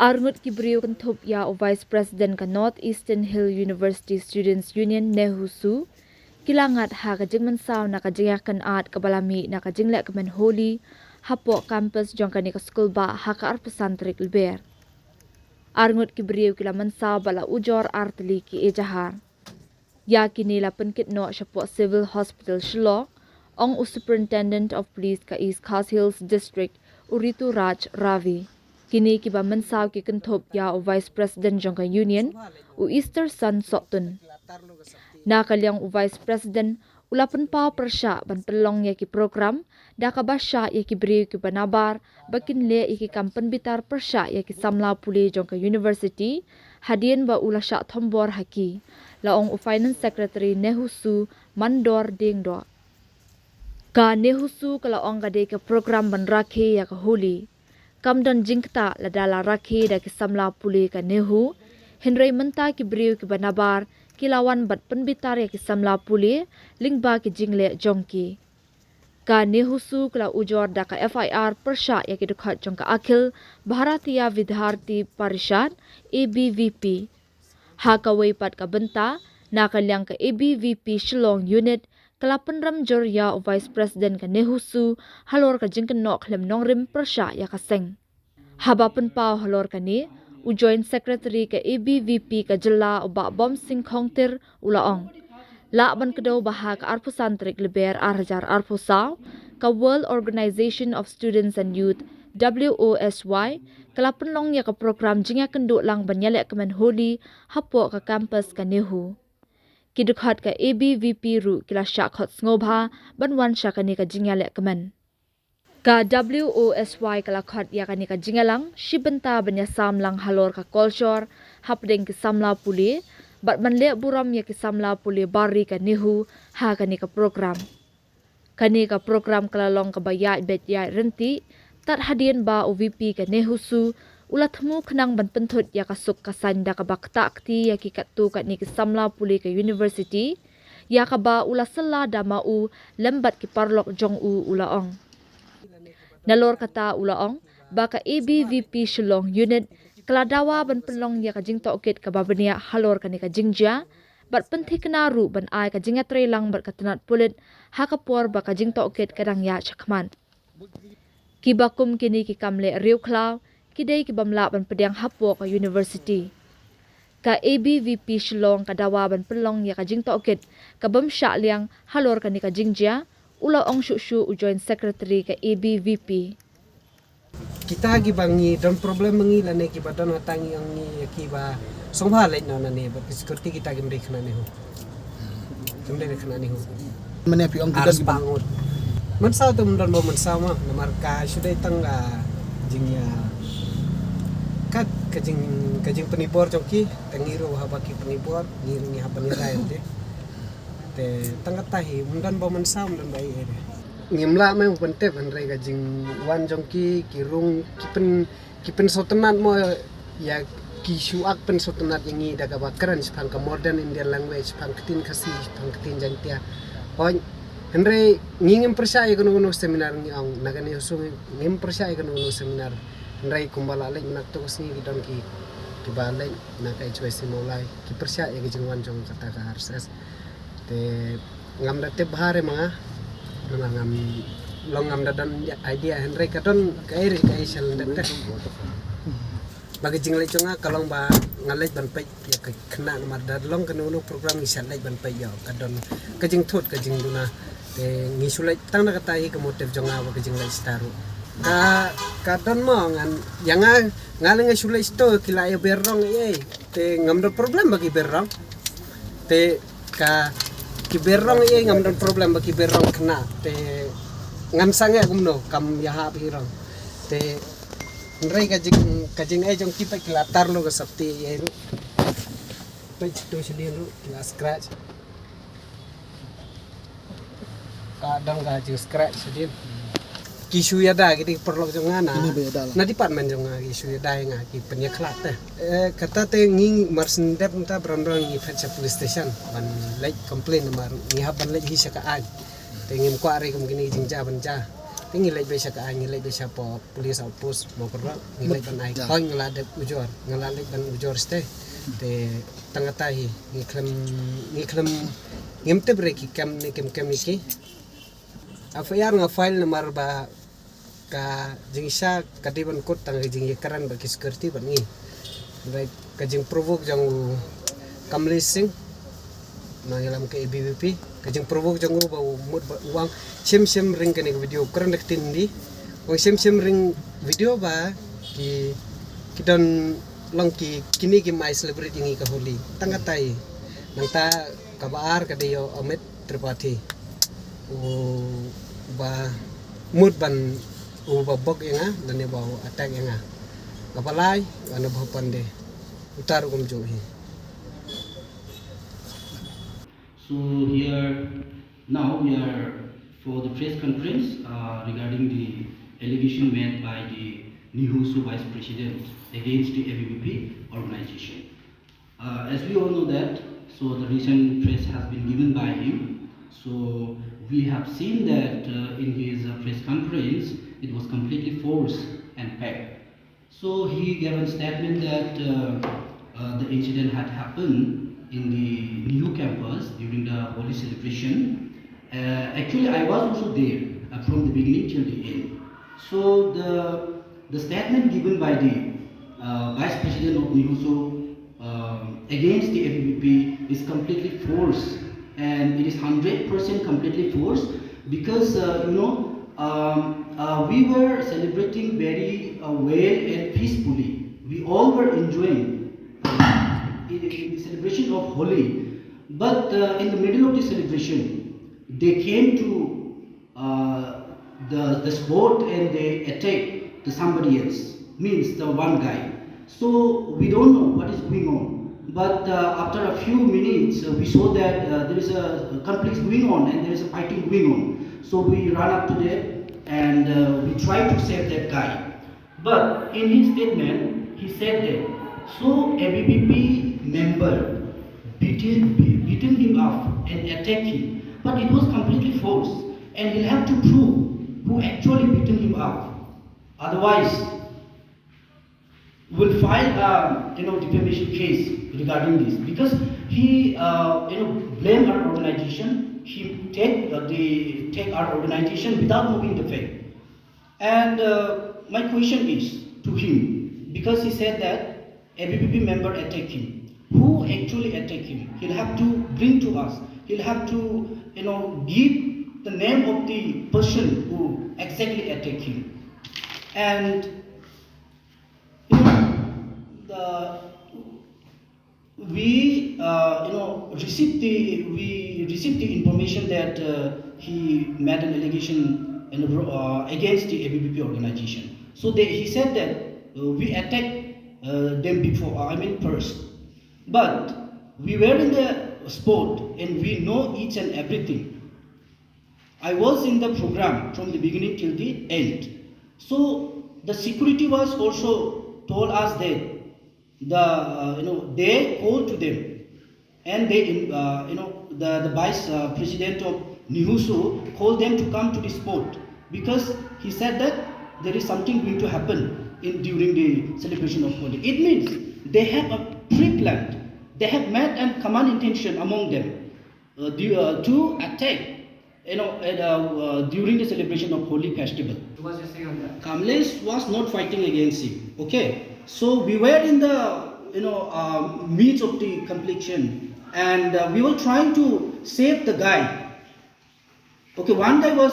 Arngut kibriu kan thup ya o Vice President ka North Eastern Hill University Students Union NEHUSU kilangat ha ka jingmansaw na ka Iakynad at kabalami na ka jinglehkmen Holi hapo campus jong ka ni ka school ba ha ka arpasantrik liber. Arngut kibriu kilamansaw bala ujor artli ki ejahar. Iakynad la penkit no siya Civil Hospital Syllad ong Superintendent of Police ka East Khas Hills District Uritu Raj Ravi. Kini kiba mensaw ki kenthop ya o Vice President jong ka Union u Easter Sun Sotun. Na kalyang u Vice President ulapan pa persya ban pelong ya ki program da ka basya ya ki briu ki banabar bakin le iki kampen bitar persya ya ki samla puli jong ka University hadien ba ula sya thombor haki laong u Finance Secretary NEHUSU mandor dingdo. Ka NEHUSU kalaong ka de ka program ban rakhe ya ka Holi. Kamdan jingkta ladala rakhi da kisamla puli ka NEHU, Henry menta ki briu ki banabar, kilawan bat penbitar ya kisamla puli, lingba ki jingle jongki. Ka NEHUSU kala ujor da ka FIR persya ya ki dukhat jong ka akhil, Bharatiya Vidharthi Parishad, ABVP. Ha ka waypat ka benta, nakalyang ka ABVP Shillong Unit, kalapan ramjor ya o Vice President ka NEHUSU halor ka jingken no klem nongrim persya ya kaseng. Habapan pao halor ka ni, u Joint Secretary ka ABVP ka jela o bom sing khongtir ulaong. Laban kadaw baha ka arpusantrik liber arhajar arpusaw, ka World Organization of Students and Youth, WOSY, kalapan long ya ka program jingya kendo lang banyalehkmen Holi hapo ka campus ka NEHU. Kidukhat ka ABVP ru kila syakhot ngobha banwan sya kani ka jinglehkmen. Ka WOSY kalakhat ya kani ka jingalang shibenta banyasam lang halor ka culture hapdeng ki samla puli bat manle buram ya ki samla puli bari ka NEHU ha kani ka program. Kani ka program kalalong ka baya bet ya renti tat hadien ba OVP ka NEHUSU ulat mu kenang ban penthut ya kasuk kasanda ka bakta akti ya ki katu kat ni ki samla puli ka University ya ka ba ula sela da mau lembat ki parlok jong u ulaong. Nalor kata ulaong baka ABVP Shillong Unit keladawa ban pelong ya ka jing tohkit ka babania halor ka ni ka jingja bat penthi kenaru ban ai ka jinga trelang bat katanat pulit ha ka por baka jing tohkit kadang ya chakman. Kibakum kini ki kamle riu klau kidai ki bamla ban pediang hapo ka University. Ka ABVP Shillong kadawa ban pelong ya ka jing tohkit ka bamsya liang halor ka ni ka jingja ula ong syusyu u Joint Secretary ka ABVP. Kita agi bangi dan problem mengi la ne ki badan atangi ang ni ki ba songha lai na ne ba security kita gi mrek na ne ho. Jumle khna ne ho. Mane pi ong Ars bangot. Man sa tum dan mo man sa ma na marka sudai tangga jingya. Kat kajing penipor jongki tangiru ha baki penipor ngiringi ha penirai te. Te tangga tahi mundan bo man sa mundan bai ere. Ngimla mai pente banrai kajing wan jongki kirung kipen sotenat mo ya kisuak pen sotenat yangi daga bakaran sepang ka modern Indian language pang ketin kasih pang ketin jantia. Pon Henry ngingim persaya kuno seminar ngiong nagani usung ngim persaya kuno seminar. Henry kumbala lek nak to sini gidon ki balik nak ai choice mulai ki persaya ki jingwan jong kata ka harses. Te ngam date bahare mga ngam long ngam dadan idea Henry kadon kairi kai sel date bagi jingle chonga kalong ba ngalej ban pai ya kena mar dadlong kanu program isal lej ban pai ya kadon kajing thot kajing duna te ngisulai tang na katai ke motif jonga ba kajing lej staru ka kadon mo ngan yanga ngaling ngisulai sto kila ya berrong ye te ngam do problem bagi berrong te ka ki berrong ye ngam do problem bagi berrong kena te ngam sange gumno kam ya ha birong te Nrai kajing ai jong kita kilatar lo ke sapti ye ru. Page to sedin ru kila scratch. Kadang gaji scratch sedin. Kisu ya da gidi perlu jong ngana. Na department jong ngagi kisu ya da ngagi penyeklat teh. Kata te nging marsen dep ta brandong ngi fetch police station ban late complain maru ngi haban late hisaka ag. Te ngim kwari kum gini jing jaban ja. ngilai be sya ka ngilai be sya po police outpost mo korba ngilai ban ai ko ngalade ujor ngalale ban ujor ste te tangatai ngiklem ngimte breki kam iki afayar nga file namar ba ka jing sya kadiban kot tang jing karan ba security ban ngi right ka jing provoke jang kamlising nangilam ke ABVP kajing provoke jang ba mud uang sem ring kene video karan dak tindi o sem ring video ba ki don long ki kini ki mai celebrate ngi ka Holi tangatai nangta kabar kadayo Amit Tripathi ba mud ban ba bok nga dan ba attack nga kapalay ano ba pande utar kum johi. So here now we are for the press conference regarding the allegation made by the NEHUSU Vice President against the ABVP organization. As we all know that, so the recent press has been given by him. So we have seen that in his press conference, it was completely forced and packed. So he gave a statement that the incident had happened in the NEHU campus during the Holi celebration. Actually, I was also there from the beginning till the end. So the statement given by the Vice President of NEHUSU against the ABVP is completely forced, and it is 100% completely forced because we were celebrating very well and peacefully. We all were enjoying in the celebration of Holi, but in the middle of the celebration, they came to the sport and they attacked the somebody else, means the one guy. So we don't know what is going on. But after a few minutes, we saw that there is a conflict going on and there is a fighting going on. So we ran up to there and we tried to save that guy. But in his statement, he said that so ABVP member beaten him up and attacked him, but it was completely forced, and he'll have to prove who actually beaten him up. Otherwise, we'll file a defamation case regarding this because he blamed our organization. He take our organization without knowing the fact. And my question is to him, because he said that ABVP member attacked him. Who actually attacked him? He'll have to bring to us. He'll have to give the name of the person who exactly attacked him. And we received the information that he made an allegation against the ABVP organization. So he said that we attacked them before, first. But we were in the sport and we know each and everything. I was in the program from the beginning till the end. So the security was also told us that they called to them, and they the vice president of NEHUSU called them to come to the sport because he said that there is something going to happen during the celebration of Holi. It means they have a pre-planned, they have made a common intention among them to attack during the celebration of Holi festival. What was you saying on that? Kamlesh was not fighting against him. Okay, so we were in the midst of the confliction, and we were trying to save the guy. Okay, one guy was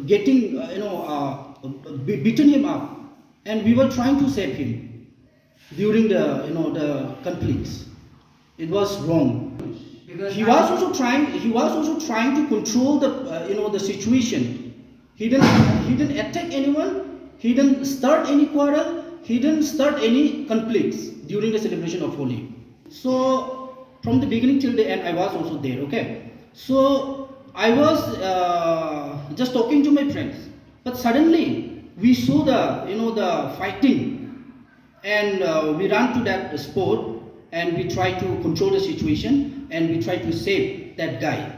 getting beaten him up, and we were trying to save him during the conflicts. It was wrong. Because He was also trying to control the situation. He didn't attack anyone. He didn't start any quarrel. He didn't start any conflicts during the celebration of Holi. So from the beginning till the end, I was also there. Okay. So I was just talking to my friends, but suddenly we saw the fighting, and we ran to that spot, and we tried to control the situation, and we tried to save that guy.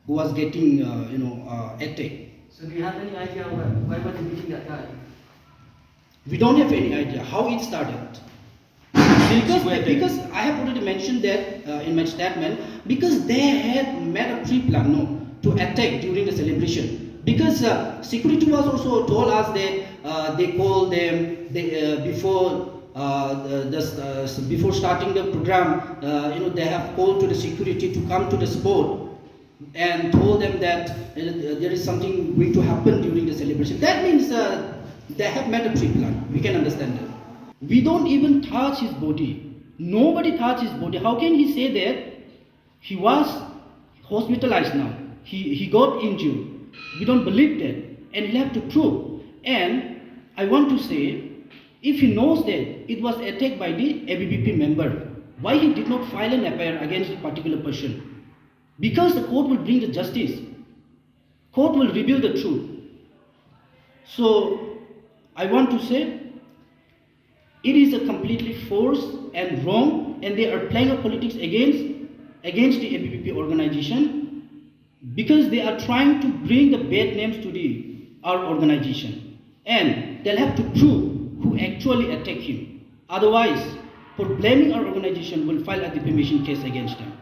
who was getting attacked. So do you have any idea why were they beating that guy? We don't have any idea how it started. Because I have already mentioned that in my statement, because they had made a pre-plan to attack during the celebration. Because security was also told us that they called them before starting the program. They have called to the security to come to the spot and told them that there is something going to happen during the celebration. That means they have made a pre-plan. We can understand that. We don't even touch his body. Nobody touched his body. How can he say that he was hospitalized now? He got injured. We don't believe that. And he'll have to prove. And I want to say, if he knows that it was attacked by the ABVP member, why he did not file an FIR against a particular person? Because the court will bring the justice. Court will reveal the truth. So, I want to say, it is a completely forced and wrong, and they are playing a politics against the ABVP organization, because they are trying to bring the bad names to our organization, and they'll have to prove who actually attacked him. Otherwise, for blaming our organization, we'll file a defamation case against them.